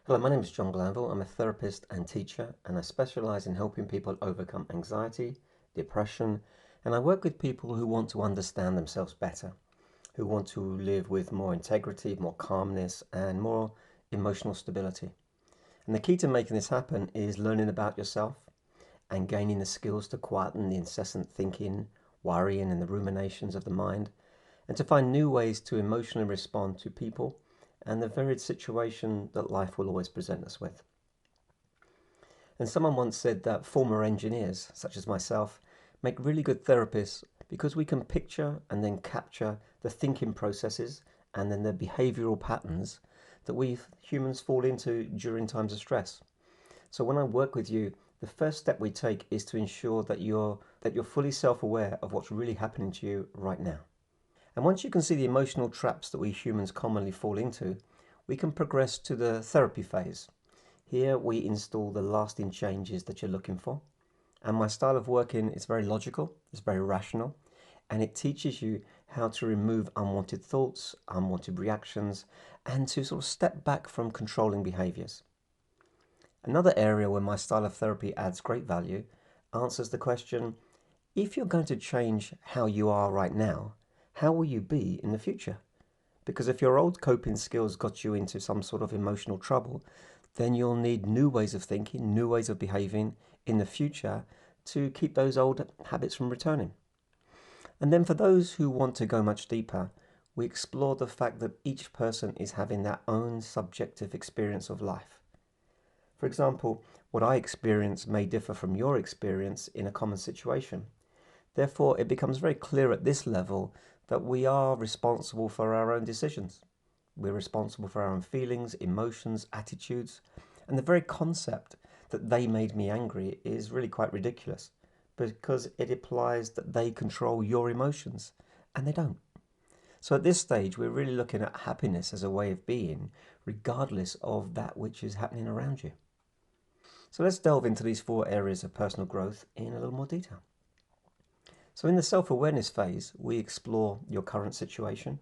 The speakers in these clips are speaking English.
Hello, my name is John Glanvill. I'm a therapist and teacher, and I specialize in helping people overcome anxiety, depression, and I work with people who want to understand themselves better, who want to live with more integrity, more calmness, and more emotional stability. And the key to making this happen is learning about yourself and gaining the skills to quieten the incessant thinking, worrying, and the ruminations of the mind, and to find new ways to emotionally respond to people and the varied situation that life will always present us with. And someone once said that former engineers, such as myself, make really good therapists because we can picture and then capture the thinking processes and then the behavioral patterns that we humans fall into during times of stress. So when I work with you, the first step we take is to ensure that you're fully self-aware of what's really happening to you right now. And once you can see the emotional traps that we humans commonly fall into, we can progress to the therapy phase. Here we install the lasting changes that you're looking for. And my style of working is very logical, it's very rational, and it teaches you how to remove unwanted thoughts, unwanted reactions, and to sort of step back from controlling behaviors. Another area where my style of therapy adds great value answers the question, if you're going to change how you are right now, how will you be in the future? Because if your old coping skills got you into some sort of emotional trouble, then you'll need new ways of thinking, new ways of behaving in the future to keep those old habits from returning. And then for those who want to go much deeper, we explore the fact that each person is having their own subjective experience of life. For example, what I experience may differ from your experience in a common situation. Therefore, it becomes very clear at this level that we are responsible for our own decisions. We're responsible for our own feelings, emotions, attitudes, and the very concept that they made me angry is really quite ridiculous because it implies that they control your emotions, and they don't. So at this stage, we're really looking at happiness as a way of being, regardless of that which is happening around you. So let's delve into these 4 areas of personal growth in a little more detail. So in the self-awareness phase, we explore your current situation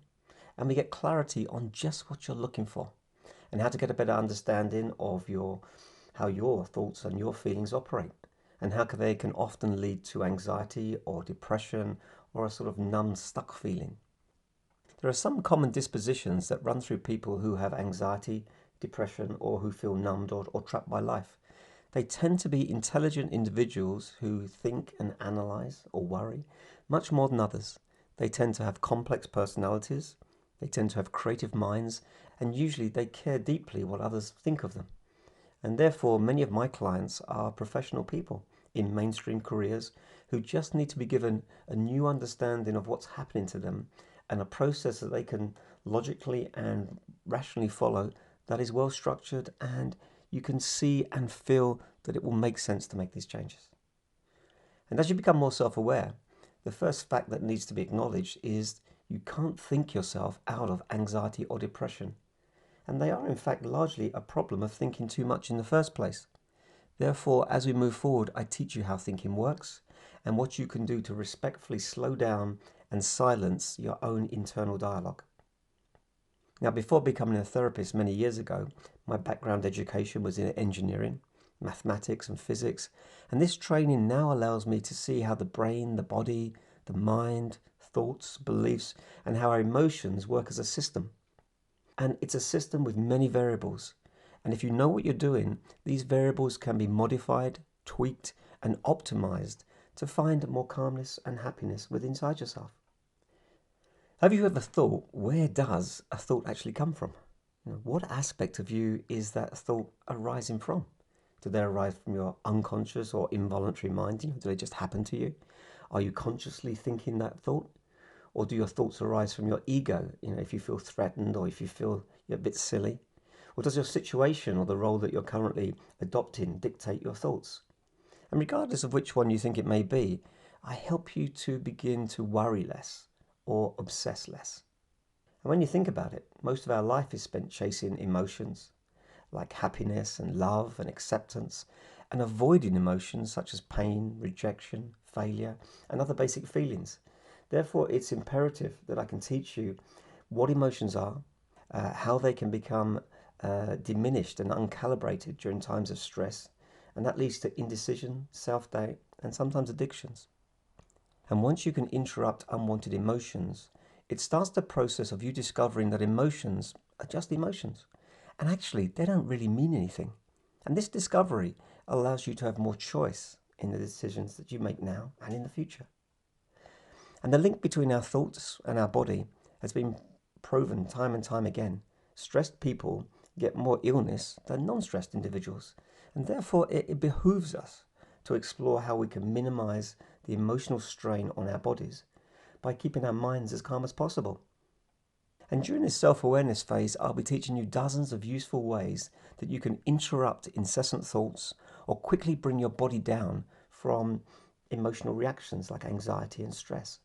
and we get clarity on just what you're looking for and how to get a better understanding of how your thoughts and your feelings operate and how they can often lead to anxiety or depression or a sort of numb, stuck feeling. There are some common dispositions that run through people who have anxiety, depression, or who feel numbed or trapped by life. They tend to be intelligent individuals who think and analyze or worry much more than others. They tend to have complex personalities, they tend to have creative minds, and usually they care deeply what others think of them. And therefore, many of my clients are professional people in mainstream careers who just need to be given a new understanding of what's happening to them and a process that they can logically and rationally follow that is well structured, and you can see and feel that it will make sense to make these changes. And as you become more self-aware, the first fact that needs to be acknowledged is you can't think yourself out of anxiety or depression. And they are in fact largely a problem of thinking too much in the first place. Therefore, as we move forward, I teach you how thinking works and what you can do to respectfully slow down and silence your own internal dialogue. Now, before becoming a therapist many years ago, my background education was in engineering, mathematics and physics, and this training now allows me to see how the brain, the body, the mind, thoughts, beliefs, and how our emotions work as a system. And it's a system with many variables. And if you know what you're doing, these variables can be modified, tweaked, and optimized to find more calmness and happiness within inside yourself. Have you ever thought, where does a thought actually come from? What aspect of you is that thought arising from? Do they arise from your unconscious or involuntary mind? Do they just happen to you? Are you consciously thinking that thought? Or do your thoughts arise from your ego, if you feel threatened or if you feel you're a bit silly? Or does your situation or the role that you're currently adopting dictate your thoughts? And regardless of which one you think it may be, I help you to begin to worry less or obsess less. And when you think about it, most of our life is spent chasing emotions like happiness and love and acceptance, and avoiding emotions such as pain, rejection, failure, and other basic feelings. Therefore, it's imperative that I can teach you what emotions are, how they can become diminished and uncalibrated during times of stress, and that leads to indecision, self-doubt, and sometimes addictions. And once you can interrupt unwanted emotions, it starts the process of you discovering that emotions are just emotions. And actually, they don't really mean anything. And this discovery allows you to have more choice in the decisions that you make now and in the future. And the link between our thoughts and our body has been proven time and time again. Stressed people get more illness than non-stressed individuals. And therefore, it behooves us to explore how we can minimize the emotional strain on our bodies by keeping our minds as calm as possible. And during this self-awareness phase, I'll be teaching you dozens of useful ways that you can interrupt incessant thoughts or quickly bring your body down from emotional reactions like anxiety and stress.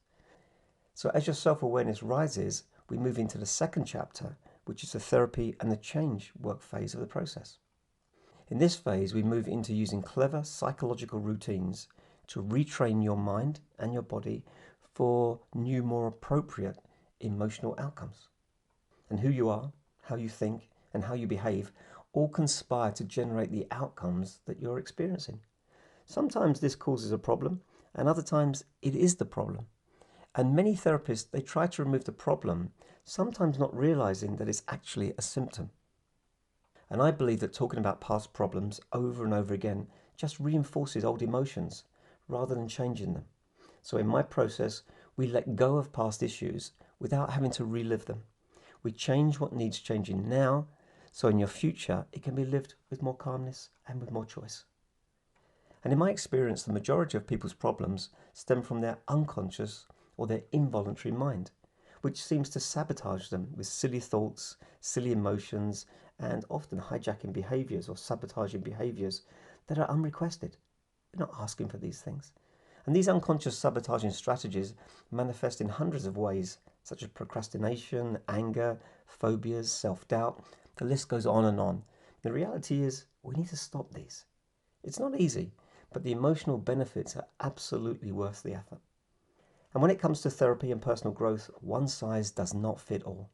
So as your self-awareness rises, we move into the second chapter, which is the therapy and the change work phase of the process. In this phase, we move into using clever psychological routines to retrain your mind and your body for new, more appropriate emotional outcomes. And who you are, how you think, and how you behave all conspire to generate the outcomes that you're experiencing. Sometimes this causes a problem, and other times it is the problem. And many therapists, they try to remove the problem, sometimes not realizing that it's actually a symptom. And I believe that talking about past problems over and over again just reinforces old emotions rather than changing them. So in my process, we let go of past issues without having to relive them. We change what needs changing now, so in your future, it can be lived with more calmness and with more choice. And in my experience, the majority of people's problems stem from their unconscious or their involuntary mind, which seems to sabotage them with silly thoughts, silly emotions, and often hijacking behaviors or sabotaging behaviors that are unrequested. We're not asking for these things. And these unconscious sabotaging strategies manifest in hundreds of ways, such as procrastination, anger, phobias, self-doubt. The list goes on and on. The reality is we need to stop these. It's not easy, but the emotional benefits are absolutely worth the effort. And when it comes to therapy and personal growth, one size does not fit all.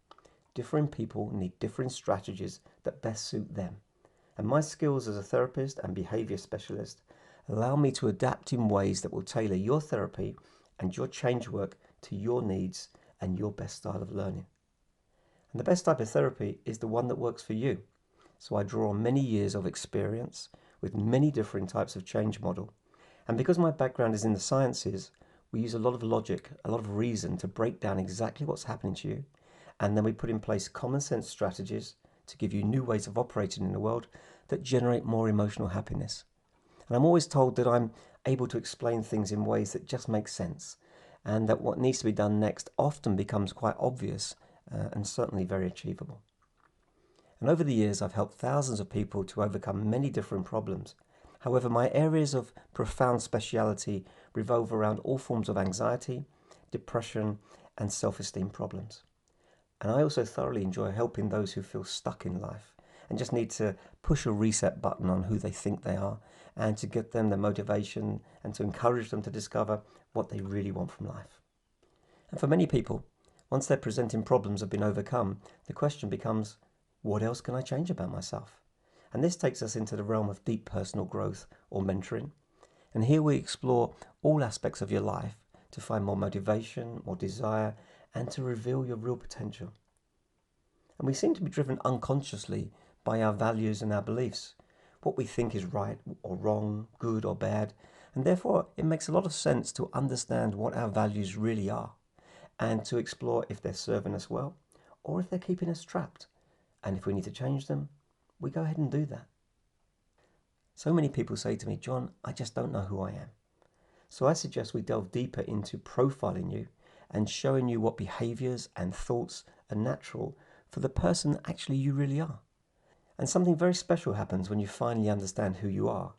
Different people need different strategies that best suit them. And my skills as a therapist and behavior specialist allow me to adapt in ways that will tailor your therapy and your change work to your needs and your best style of learning. And the best type of therapy is the one that works for you. So I draw on many years of experience with many different types of change model. And because my background is in the sciences, we use a lot of logic, a lot of reason to break down exactly what's happening to you. And then we put in place common sense strategies to give you new ways of operating in the world that generate more emotional happiness. And I'm always told that I'm able to explain things in ways that just make sense, and that what needs to be done next often becomes quite obvious and certainly very achievable. And over the years, I've helped thousands of people to overcome many different problems. However, my areas of profound speciality revolve around all forms of anxiety, depression, and self-esteem problems. And I also thoroughly enjoy helping those who feel stuck in life and just need to push a reset button on who they think they are and to get them the motivation and to encourage them to discover what they really want from life. And for many people, once their presenting problems have been overcome, the question becomes, what else can I change about myself? And this takes us into the realm of deep personal growth or mentoring. And here we explore all aspects of your life to find more motivation, more desire, and to reveal your real potential. And we seem to be driven unconsciously by our values and our beliefs, what we think is right or wrong, good or bad, and therefore it makes a lot of sense to understand what our values really are and to explore if they're serving us well or if they're keeping us trapped. And if we need to change them, we go ahead and do that. So many people say to me, John, I just don't know who I am. So I suggest we delve deeper into profiling you and showing you what behaviors and thoughts are natural for the person actually you really are. And something very special happens when you finally understand who you are.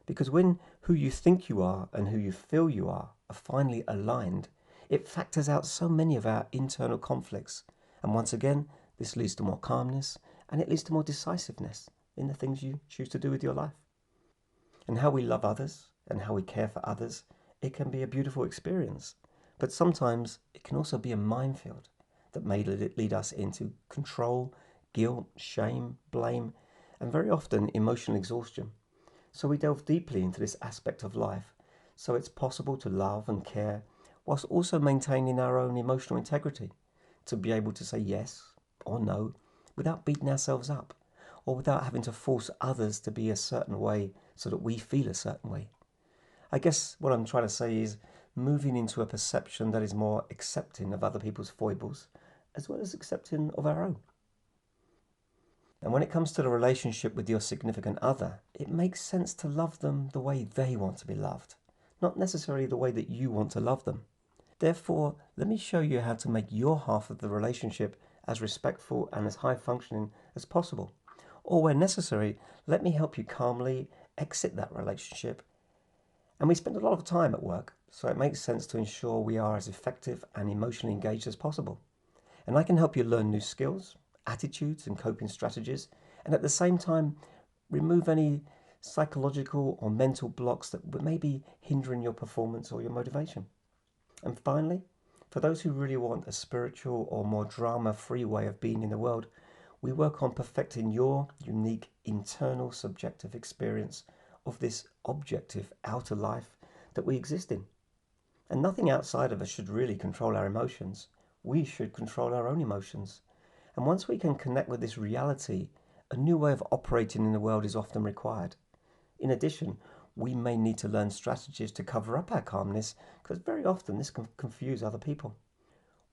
Because when who you think you are and who you feel you are finally aligned, it factors out so many of our internal conflicts. And once again, this leads to more calmness and it leads to more decisiveness in the things you choose to do with your life. And how we love others and how we care for others, it can be a beautiful experience. But sometimes it can also be a minefield that may lead us into control, guilt, shame, blame, and very often emotional exhaustion. So we delve deeply into this aspect of life so it's possible to love and care whilst also maintaining our own emotional integrity, to be able to say yes or no without beating ourselves up or without having to force others to be a certain way so that we feel a certain way. I guess what I'm trying to say is moving into a perception that is more accepting of other people's foibles as well as accepting of our own. And when it comes to the relationship with your significant other, it makes sense to love them the way they want to be loved, not necessarily the way that you want to love them. Therefore, let me show you how to make your half of the relationship as respectful and as high functioning as possible. Or where necessary, let me help you calmly exit that relationship. And we spend a lot of time at work, so it makes sense to ensure we are as effective and emotionally engaged as possible. And I can help you learn new skills, attitudes and coping strategies, and at the same time remove any psychological or mental blocks that may be hindering your performance or your motivation. And finally, for those who really want a spiritual or more drama-free way of being in the world, we work on perfecting your unique internal subjective experience of this objective outer life that we exist in. And nothing outside of us should really control our emotions. We should control our own emotions. And once we can connect with this reality, a new way of operating in the world is often required. In addition, we may need to learn strategies to cover up our calmness, because very often this can confuse other people.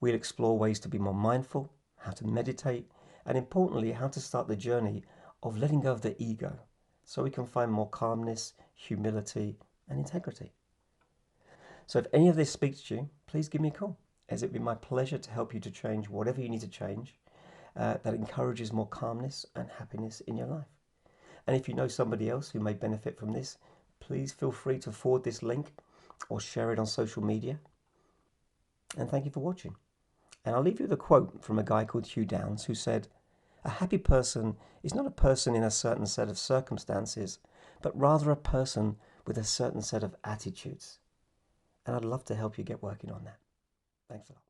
We'll explore ways to be more mindful, how to meditate, and importantly, how to start the journey of letting go of the ego, so we can find more calmness, humility, and integrity. So if any of this speaks to you, please give me a call, as it'd be my pleasure to help you to change whatever you need to change that encourages more calmness and happiness in your life. And if you know somebody else who may benefit from this, please feel free to forward this link or share it on social media. And thank you for watching. And I'll leave you with a quote from a guy called Hugh Downs, who said, "A happy person is not a person in a certain set of circumstances, but rather a person with a certain set of attitudes." And I'd love to help you get working on that. Thanks a lot.